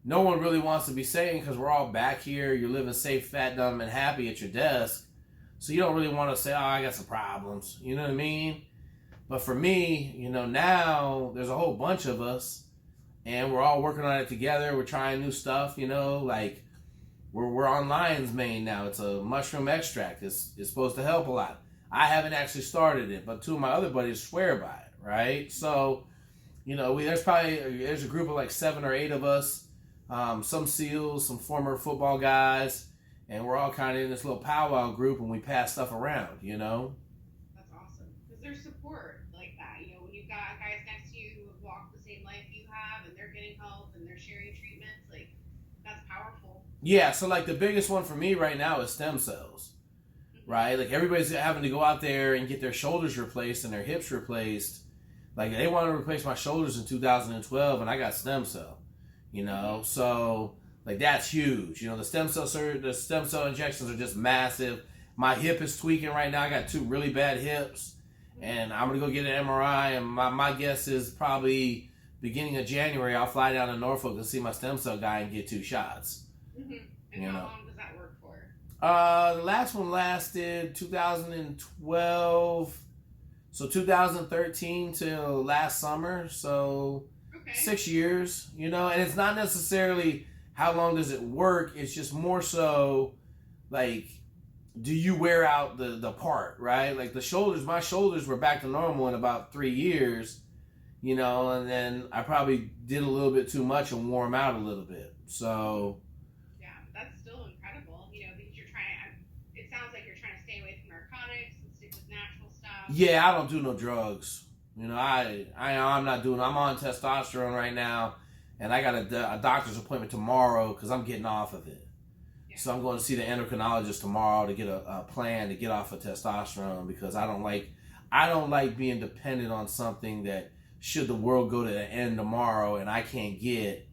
no one really wants to be saying because we're all back here. You're living safe, fat, dumb, and happy at your desk. So you don't really want to say, oh, I got some problems. You know what I mean? But for me, now there's a whole bunch of us and we're all working on it together. We're trying new stuff, like we're on lion's mane now. It's a mushroom extract. It's supposed to help a lot. I haven't actually started it, but two of my other buddies swear by it, right? So, there's a group of like 7 or 8 of us, some SEALs, some former football guys, and we're all kind of in this little powwow group and we pass stuff around, That's awesome. Because there's support like that. When you've got guys next to you who have walked the same life you have and they're getting help and they're sharing treatments, like, that's powerful. Yeah, so like the biggest one for me right now is stem cells, right? Like everybody's having to go out there and get their shoulders replaced and their hips replaced. Like they wanted to replace my shoulders in 2012 and I got stem cell, so like that's huge. The stem cell injections are just massive. My hip is tweaking right now. I got 2 really bad hips and I'm going to go get an MRI and my guess is probably beginning of January I'll fly down to Norfolk and see my stem cell guy and get 2 shots. And how long does that work for? The last one lasted 2012, so 2013 till last summer, so 6 years, and it's not necessarily how long does it work, it's just more so, like, do you wear out the part, right? Like my shoulders were back to normal in about 3 years, and then I probably did a little bit too much and wore them out a little bit, so... That's still incredible, because you're trying. It sounds like you're trying to stay away from narcotics and stick with natural stuff. Yeah, I don't do no drugs. I'm not doing. I'm on testosterone right now, and I got a doctor's appointment tomorrow because I'm getting off of it. Yeah. So I'm going to see the endocrinologist tomorrow to get a plan to get off of testosterone because I don't like being dependent on something that should the world go to the end tomorrow and I can't get.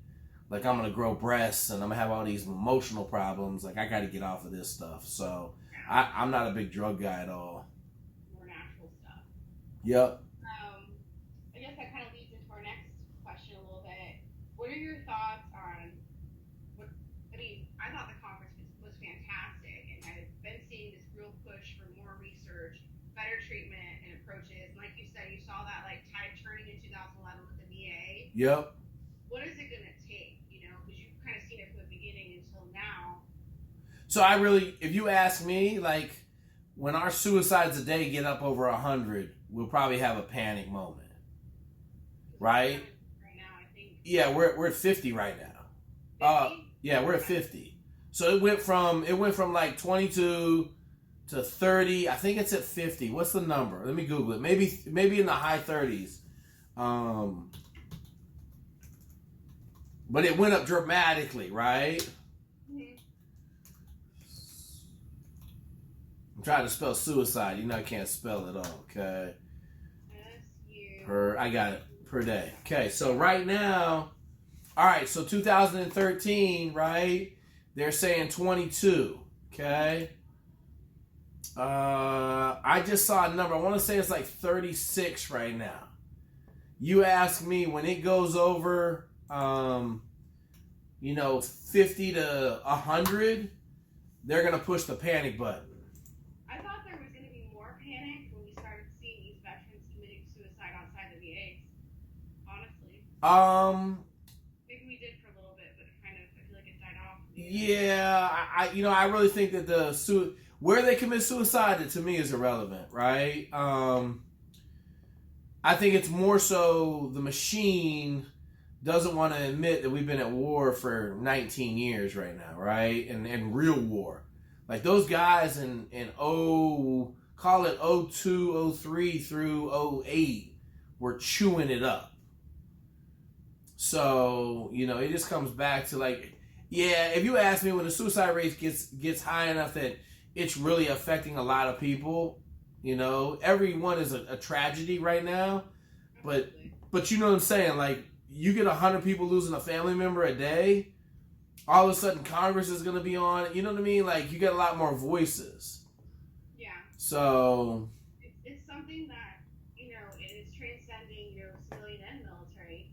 Like, I'm going to grow breasts and I'm going to have all these emotional problems. Like, I got to get off of this stuff. So, I'm not a big drug guy at all. More natural stuff. Yep. I guess that kind of leads into our next question a little bit. What are your thoughts on I thought the conference was fantastic. And I've been seeing this real push for more research, better treatment and approaches. And like you said, you saw that, like, tide turning in 2011 with the VA. Yep. What is it going to take? Because you've kind of seen it from the beginning until now. So if you ask me, like, when our suicides a day get up over 100, we'll probably have a panic moment, right? Right now, I think. Yeah, we're at 50 right now. 50? Yeah, we're at 50. So it went from like 22 to 30. I think it's at 50. What's the number? Let me Google it. Maybe in the high 30s. But it went up dramatically, right? Mm-hmm. I'm trying to spell suicide. I can't spell it all, okay? I got it. Per day. Okay, so right now, all right, so 2013, right? They're saying 22, okay? I just saw a number. I want to say it's like 36 right now. You ask me when it goes over... 50 to 100, they're going to push the panic button. I thought there was going to be more panic when we started seeing these veterans committing suicide outside the VAs. Honestly. Maybe we did for a little bit, but I feel like it died off. Yeah, I really think that where they commit suicide to me is irrelevant, right? I think it's more so the machine doesn't want to admit that we've been at war for 19 years right now, right? And real war. Like those guys call it 02, 03 through 08 were chewing it up. So, it just comes back to like, yeah, if you ask me when the suicide rate gets high enough that it's really affecting a lot of people, everyone is a tragedy right now. But you know what I'm saying? Like, you get 100 people losing a family member a day, all of a sudden Congress is going to be on. You know what I mean? Like, you get a lot more voices. Yeah. So... It's something that, it is transcending, civilian and military.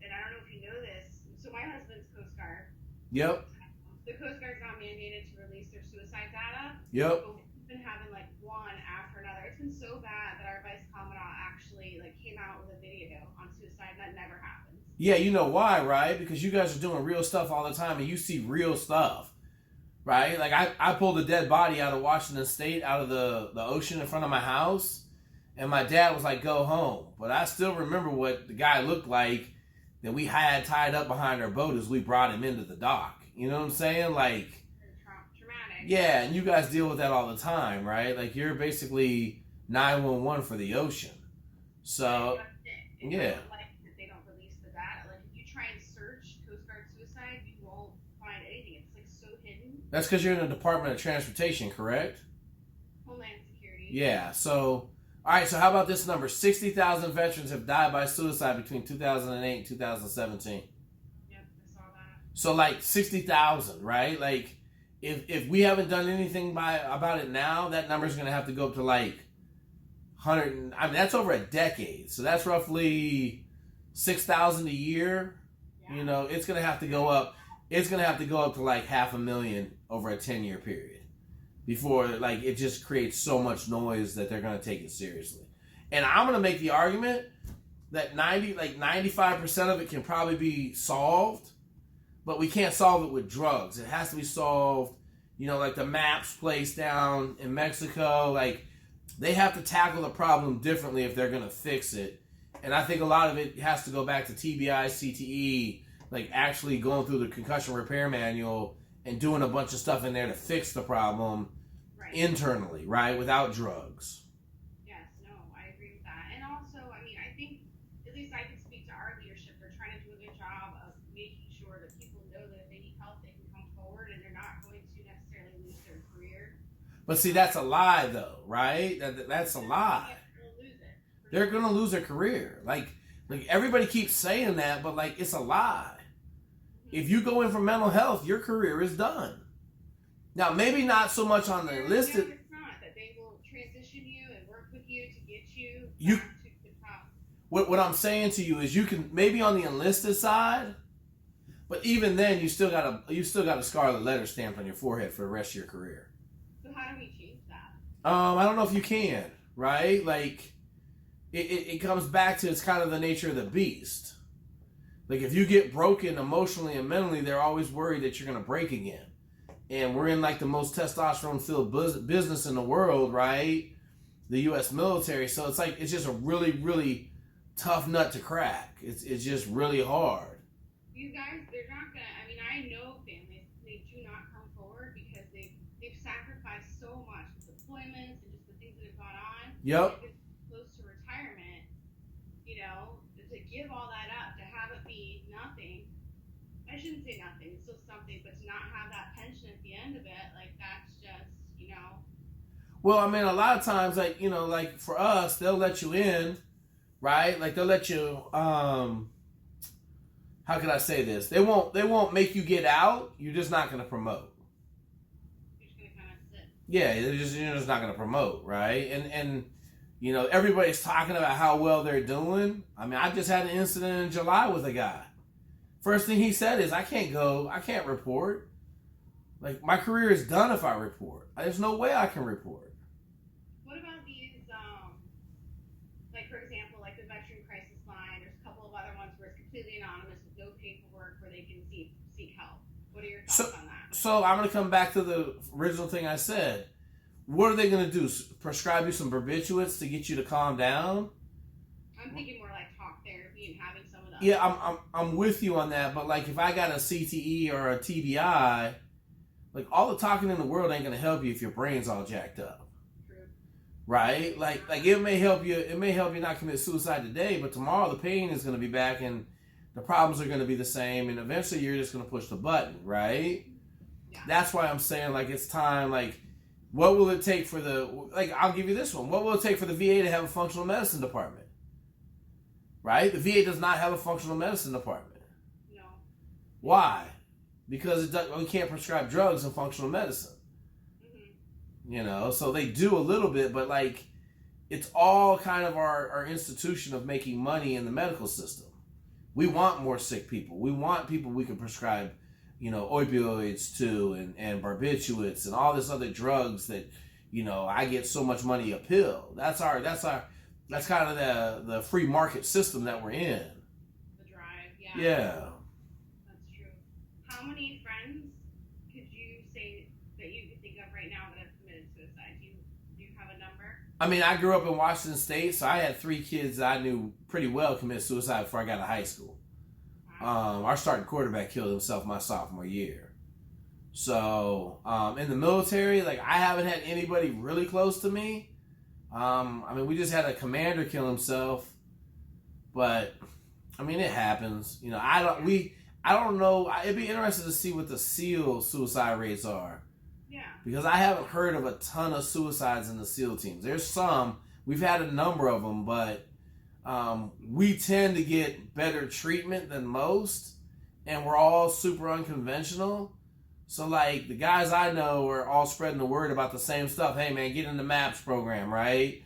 And I don't know if you know this. So my husband Yep. The Coast Guard's not mandated to release their suicide data. Yep. But we've been having like one after another. It's been so bad that our vice commandant actually like came out with a video on suicide. That never happens. Yeah, you know why, right? Because you guys are doing real stuff all the time, and you see real stuff, right? Like I pulled a dead body out of Washington State, out of the ocean in front of my house, and my dad was like, "Go home." But I still remember what the guy looked like that we had tied up behind our boat as we brought him into the dock. You know what I'm saying? Like, traumatic. Yeah, and you guys deal with that all the time, right? Like you're basically 911 for the ocean. So, yeah. They don't release the data. Like if you try and search Coast Guard suicide, you won't find anything. It's like so hidden. That's because you're in the Department of Transportation, correct? Homeland Security. Yeah. So, all right. So how about this number? 60,000 veterans have died by suicide between 2008 and 2017. Yep, I saw that. So like 60,000, right? Like if we haven't done anything about it now, that number is going to have to go up to like 100. I mean, that's over a decade. So that's roughly 6,000 a year. Yeah. You know, it's going to have to go up. It's going to have to go up to like 500,000 over a 10-year period before like it just creates so much noise that they're going to take it seriously. And I'm going to make the argument that 95% of it can probably be solved, but we can't solve it with drugs. It has to be solved, you know, like the MAPS place down in Mexico. Like they have to tackle the problem differently if they're going to fix it. And I think a lot of it has to go back to TBI, CTE, like actually going through the concussion repair manual and doing a bunch of stuff in there to fix the problem internally, right? Without drugs. Yes, no, I agree with that. And also, I mean, I think, at least I can speak to our leadership, they're trying to do a good job of making sure that people know that if they need help, they can come forward and they're not going to necessarily lose their career. But see, that's a lie, though, right? That's a lie. They're going to lose their career. Like everybody keeps saying that, but like it's a lie. If you go in for mental health, your career is done. Now, maybe not so much on the enlisted. No, it's not. That they will transition you and work with you to get you back to the top. What I'm saying to you is you can maybe on the enlisted side, but even then you still got a scarlet letter stamped on your forehead for the rest of your career. So how do we change that? I don't know if you can, right? Like it comes back to it's kind of the nature of the beast. Like if you get broken emotionally and mentally, they're always worried that you're going to break again. And we're in like the most testosterone-filled business in the world, right? The U.S. military. So it's like it's just a really, really tough nut to crack. It's just really hard. These guys, they're not gonna. I mean, I know families. They do not come forward because they've sacrificed so much with deployments and just the things that have gone on. Yep. Close to retirement, you know, to give all that up, to have it be nothing. I shouldn't say nothing, it's still something, but to not have that pension at the end of it, like that's just, you know. Well, I mean, a lot of times, like, you know, like for us, they'll let you in, right? Like they'll let you, how can I say this? They won't make you get out. You're just not going to promote. You're just going to kind of sit. Yeah, you're just not going to promote, right? And you know, everybody's talking about how well they're doing. I mean, I just had an incident in July with a guy. First thing he said is, I can't report. Like, my career is done if I report. There's no way I can report. What about these, like, for example, like the Veteran Crisis Line, there's a couple of other ones where it's completely anonymous with no paperwork where they can seek help. What are your thoughts on that? So I'm going to come back to the original thing I said. What are they going to do? Prescribe you some barbiturates to get you to calm down? I'm thinking more like talk therapy and having some of the. Yeah, I'm with you on that. But like, if I got a CTE or a TBI, like all the talking in the world ain't going to help you if your brain's all jacked up. True. Right? Like it may help you. It may help you not commit suicide today, but tomorrow the pain is going to be back and the problems are going to be the same, and eventually you're just going to push the button. Right? Yeah. That's why I'm saying like it's time. Like, what will it take for I'll give you this one. What will it take for the VA to have a functional medicine department? Right? The VA does not have a functional medicine department. No. Why? Because we can't prescribe drugs in functional medicine. Mm-hmm. You know, so they do a little bit, but like, it's all kind of our institution of making money in the medical system. We want more sick people. We want people we can prescribe opioids too, and barbiturates and all this other drugs that, I get so much money a pill. That's kind of the free market system that we're in. The drive, yeah. Yeah. That's true. How many friends could you say that you could think of right now that have committed suicide? Do you have a number? I mean, I grew up in Washington State, so I had 3 kids that I knew pretty well commit suicide before I got to high school. Wow. Our starting quarterback killed himself my sophomore year. So, in the military, like, I haven't had anybody really close to me. I mean, we just had a commander kill himself, but I mean, it happens. I don't know. It'd be interesting to see what the SEAL suicide rates are. Yeah. Because I haven't heard of a ton of suicides in the SEAL teams. There's some. We've had a number of them, but we tend to get better treatment than most, and we're all super unconventional. So, like, the guys I know are all spreading the word about the same stuff. Hey, man, get in the MAPS program, right?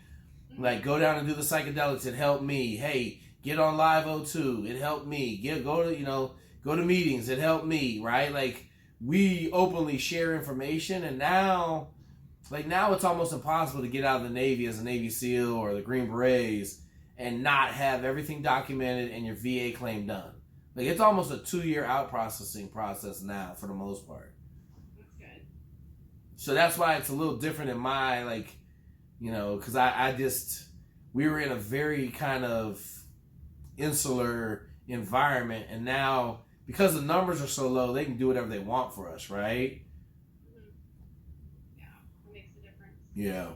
Mm-hmm. Like, go down and do the psychedelics. It helped me. Hey, get on Live O2. It helped me. Go to meetings. It helped me, right? Like, we openly share information, and now it's almost impossible to get out of the Navy as a Navy SEAL or the Green Berets and not have everything documented and your VA claim done. Like, it's almost a 2-year out processing process now for the most part. That's good. So that's why it's a little different in my, because we were in a very kind of insular environment, and now, because the numbers are so low, they can do whatever they want for us, right? Mm-hmm. Yeah, it makes a difference. Yeah.